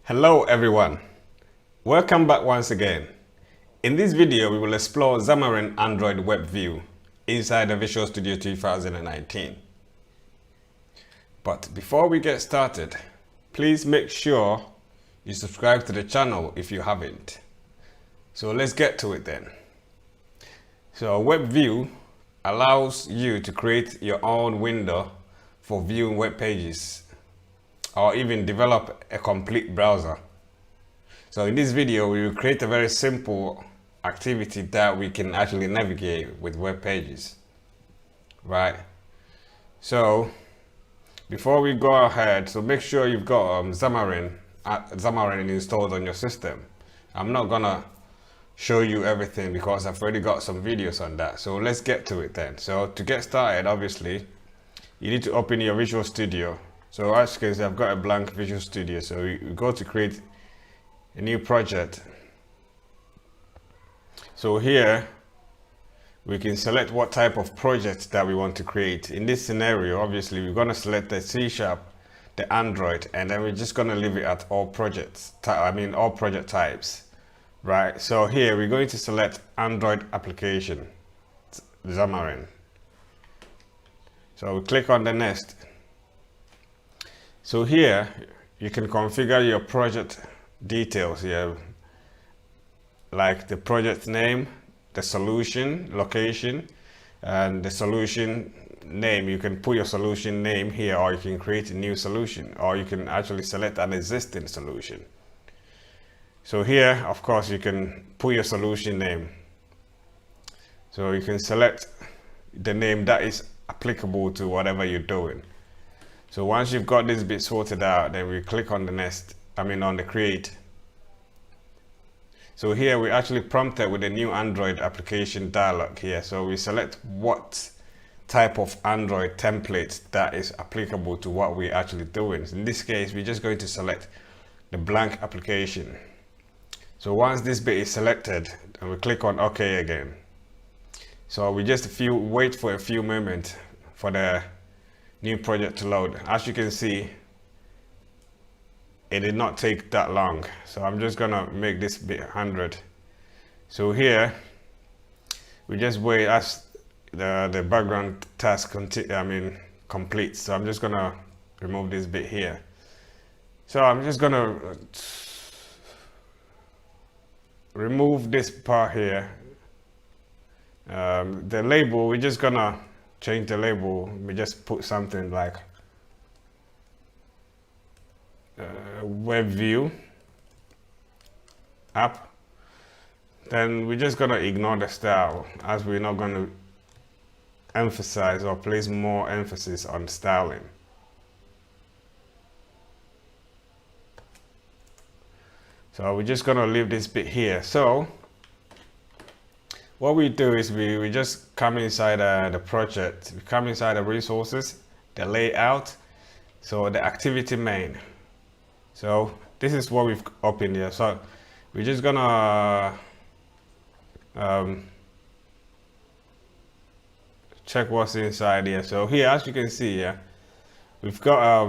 Hello everyone, welcome back once again. In this video we will explore Xamarin Android WebView inside the Visual Studio 2019. But before we get started, please make sure you subscribe to the channel if you haven't. So let's get to it then. So WebView allows you to create your own window for viewing web pages, or even develop a complete browser. So in this video, we will create a very simple activity that we can actually navigate with web pages, right? So before we go ahead, so make sure you've got Xamarin installed on your system. I'm not gonna show you everything because I've already got some videos on that. So let's get to it then. So to get started, obviously, you need to open your Visual Studio. So as you can see, I've got a blank Visual Studio. So you go to create a new project. So here we can select what type of project that we want to create. In this scenario, obviously we're going to select the C#, the Android, and then we're just going to leave it at all projects. All project types, right? So here we're going to select Android application, Xamarin. So we click on the next. So here you can configure your project details here, like the project name, the solution location, and the solution name. You can put your solution name here, or you can create a new solution, or you can actually select an existing solution. So here, of course, you can put your solution name. So you can select the name that is applicable to whatever you're doing. So once you've got this bit sorted out, then we click on the next, on the create. So here we actually prompted with a new Android application dialog here. So we select what type of Android template that is applicable to what we're actually doing. In this case, we're just going to select the blank application. So once this bit is selected, and we click on OK again. So we just wait for a few moments for the new project to load. As you can see, it did not take that long. So I'm just gonna make this bit 100. So here we just wait as the background task completes. So I'm just gonna remove this bit here. So I'm just gonna remove this part here. The label, we're just gonna change the label. We just put something like WebView app. Then we're just gonna ignore the style, as we're not gonna emphasize or place more emphasis on styling. So we're just gonna leave this bit here. So what we do is we just come inside the project, we come inside the resources, the layout, so the activity main. So this is what we've opened here. So we're just gonna check what's inside here. So here, as you can see here, we've got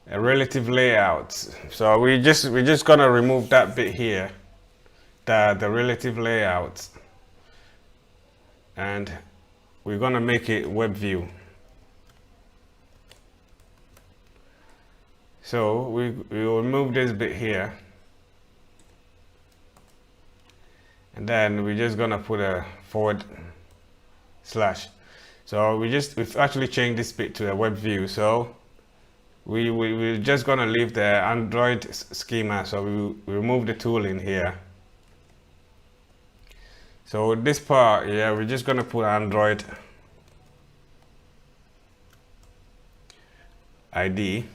a relative layout. So we're just gonna remove that bit here, the relative layout, and we're gonna make it WebView. So we will remove this bit here, and then we're just gonna put a /. So we've actually changed this bit to a WebView. So we're just gonna leave the Android schema. So we remove the tool in here. So this part, yeah, we're just gonna put Android ID.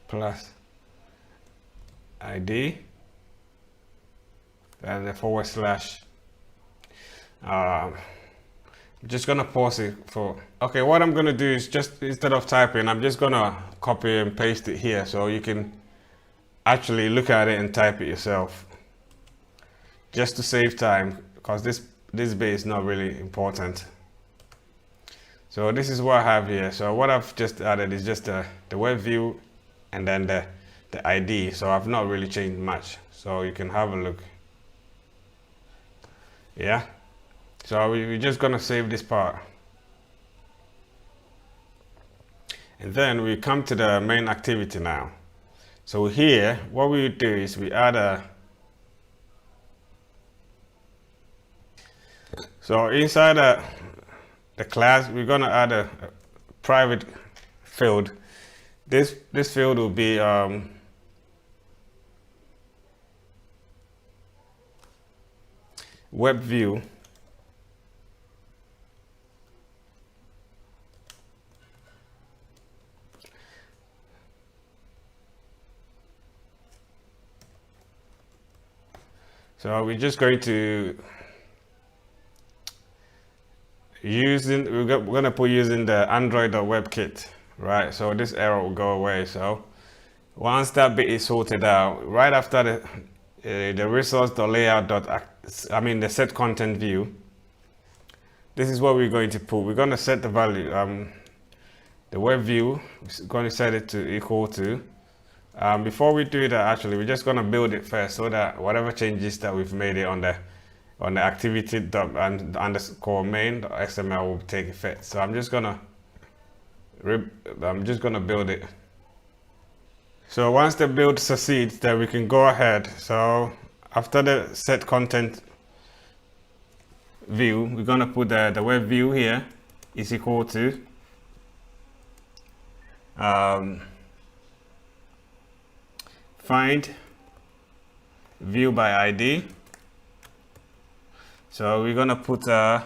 Plus ID, and the /. I'm just gonna pause it for, okay, what I'm gonna do is just, instead of typing, I'm just gonna copy and paste it here so you can actually look at it and type it yourself. just to save time, because this bit is not really important. So this is what I have here. So what I've just added is just the web view and then the ID. So I've not really changed much. So you can have a look. Yeah. So we're just gonna save this part. And then we come to the main activity now. So here, what we do is we add so inside the class, we're gonna add a private field. This field will be WebView. So we're just going to we're going to put using the Android WebKit, right? So this error will go away. So once that bit is sorted out, right after the resource.layout the set content view, this is what we're going to put. We're going to set the value, the web view, we're going to set it to equal to. Before we do that, actually, we're just going to build it first so that whatever changes that we've made it on the activity underscore main.xml will take effect. So I'm just gonna build it. So once the build succeeds, then we can go ahead. So after the set content view, we're gonna put the web view here is equal to find view by ID. So we're gonna put a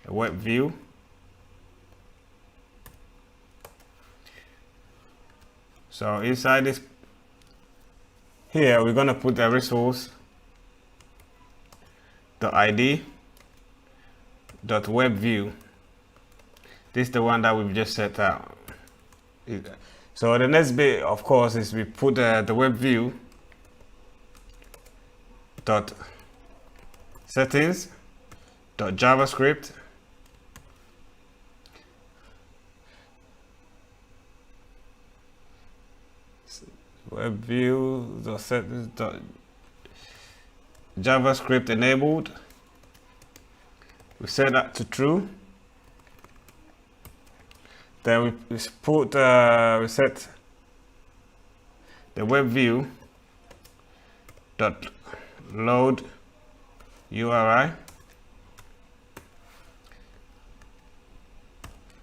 web view. So inside this here, we're gonna put the resource .id .webView. This is the one that we've just set out. So the next bit, of course, is we put the web view dot settings dot JavaScript web view dot settings dot JavaScript enabled. We set that to true. Then we set the web view dot load URI.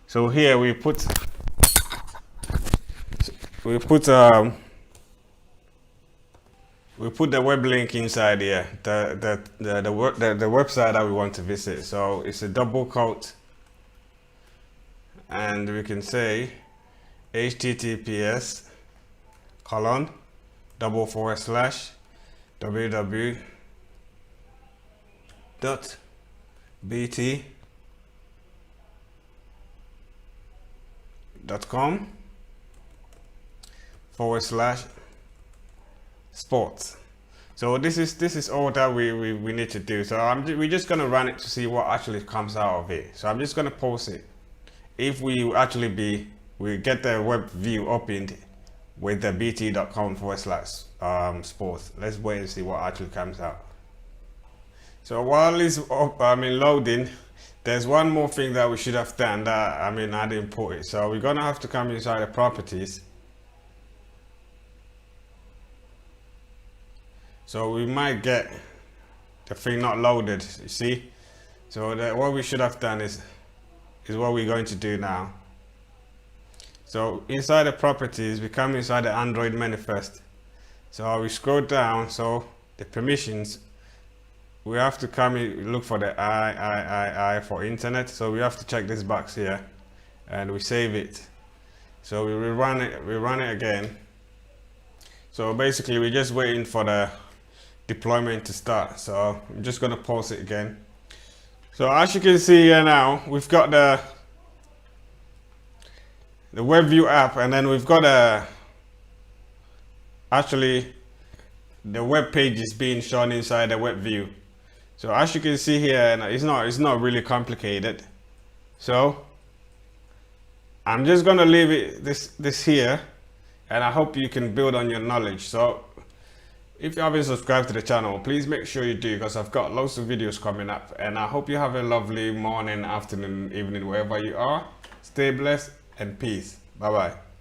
So here we put the web link inside here, the website that we want to visit. So it's a double quote, and we can say https://www.bt.com/sports. So this is all that we need to do. So we're just gonna run it to see what actually comes out of it. So I'm just gonna pause it. If we get the web view opened with the bt.com/sports, let's wait and see what actually comes out. So while it's loading, there's one more thing that we should have done that I didn't put it. So we're gonna have to come inside the properties. So we might get the thing not loaded, you see. So what we should have done is what we're going to do now. So inside the properties, we come inside the Android menu first. So we scroll down, so the permissions, we have to come in, look for the I for internet. So we have to check this box here and we save it. So we run it again. So basically we're just waiting for the deployment to start. So I'm just gonna pause it again. So as you can see here now, we've got the WebView app, and then we've got the web page is being shown inside the web view. So as you can see here, it's not really complicated. So I'm just gonna leave it this here, and I hope you can build on your knowledge. So if you haven't subscribed to the channel, please make sure you do, because I've got lots of videos coming up, and I hope you have a lovely morning, afternoon, evening, wherever you are. Stay blessed and peace. Bye bye.